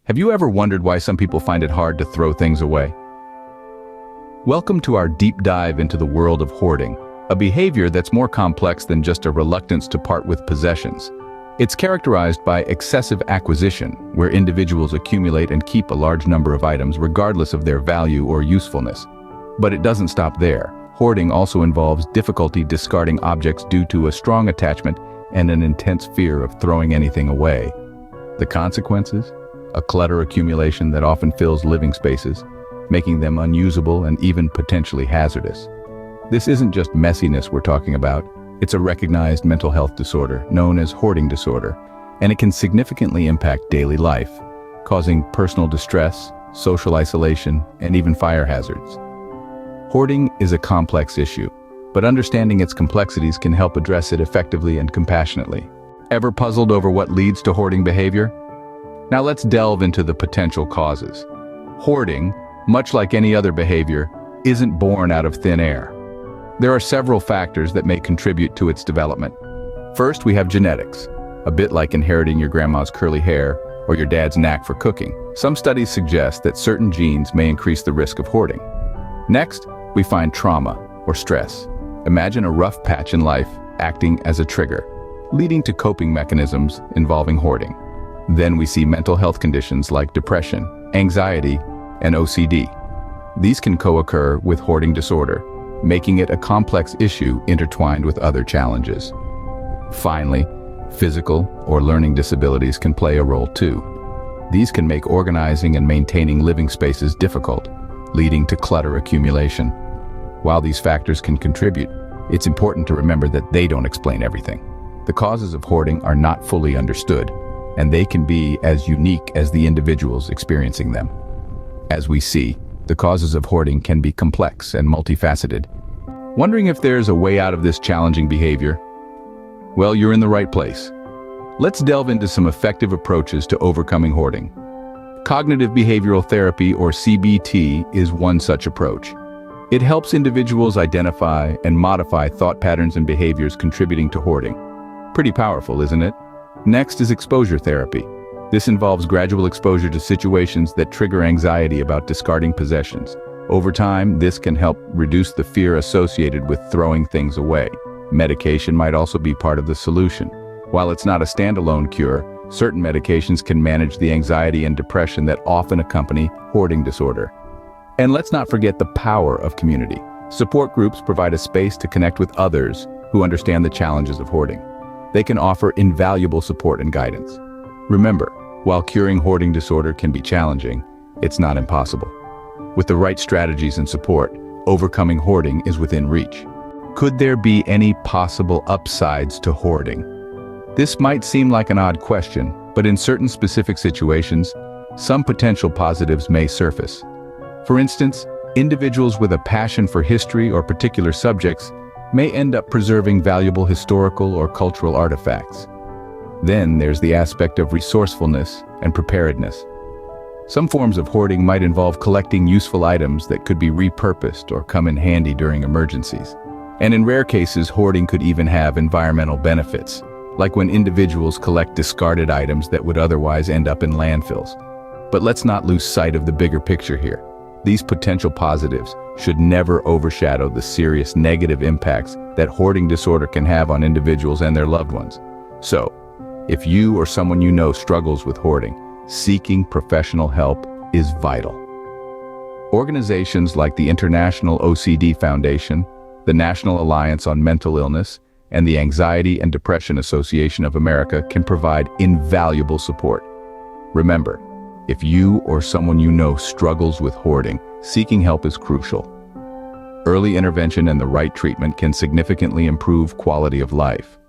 Have you ever wondered why some people find it hard to throw things away? Welcome to our deep dive into the world of hoarding, a behavior that's more complex than just a reluctance to part with possessions. It's characterized by excessive acquisition, where individuals accumulate and keep a large number of items regardless of their value or usefulness. But it doesn't stop there. Hoarding also involves difficulty discarding objects due to a strong attachment and an intense fear of throwing anything away. The consequences? A clutter accumulation that often fills living spaces, making them unusable and even potentially hazardous. This isn't just messiness we're talking about, it's a recognized mental health disorder known as hoarding disorder, and it can significantly impact daily life, causing personal distress, social isolation, and even fire hazards. Hoarding is a complex issue, but understanding its complexities can help address it effectively and compassionately. Ever puzzled over what leads to hoarding behavior? Now let's delve into the potential causes. Hoarding, much like any other behavior, isn't born out of thin air. There are several factors that may contribute to its development. First, we have genetics, a bit like inheriting your grandma's curly hair or your dad's knack for cooking. Some studies suggest that certain genes may increase the risk of hoarding. Next, we find trauma or stress. Imagine a rough patch in life acting as a trigger, leading to coping mechanisms involving hoarding. Then we see mental health conditions like depression, anxiety, and OCD. These can co-occur with hoarding disorder, making it a complex issue intertwined with other challenges. Finally, physical or learning disabilities can play a role too. These can make organizing and maintaining living spaces difficult, leading to clutter accumulation. While these factors can contribute, it's important to remember that they don't explain everything. The causes of hoarding are not fully understood, and they can be as unique as the individuals experiencing them. As we see, the causes of hoarding can be complex and multifaceted. Wondering if there's a way out of this challenging behavior? Well, you're in the right place. Let's delve into some effective approaches to overcoming hoarding. Cognitive behavioral therapy, or CBT, is one such approach. It helps individuals identify and modify thought patterns and behaviors contributing to hoarding. Pretty powerful, isn't it? Next is exposure therapy. This involves gradual exposure to situations that trigger anxiety about discarding possessions. Over time, this can help reduce the fear associated with throwing things away. Medication might also be part of the solution. While it's not a standalone cure, certain medications can manage the anxiety and depression that often accompany hoarding disorder. And let's not forget the power of community. Support groups provide a space to connect with others who understand the challenges of hoarding. They can offer invaluable support and guidance. Remember, while curing hoarding disorder can be challenging, it's not impossible. With the right strategies and support, overcoming hoarding is within reach. Could there be any possible upsides to hoarding? This might seem like an odd question, but in certain specific situations, some potential positives may surface. For instance, individuals with a passion for history or particular subjects may end up preserving valuable historical or cultural artifacts. Then there's the aspect of resourcefulness and preparedness. Some forms of hoarding might involve collecting useful items that could be repurposed or come in handy during emergencies. And in rare cases, hoarding could even have environmental benefits, like when individuals collect discarded items that would otherwise end up in landfills. But let's not lose sight of the bigger picture here. These potential positives should never overshadow the serious negative impacts that hoarding disorder can have on individuals and their loved ones. So, if you or someone you know struggles with hoarding, seeking professional help is vital. Organizations like the International OCD Foundation, the National Alliance on Mental Illness, and the Anxiety and Depression Association of America can provide invaluable support. Remember, if you or someone you know struggles with hoarding, seeking help is crucial. Early intervention and the right treatment can significantly improve quality of life.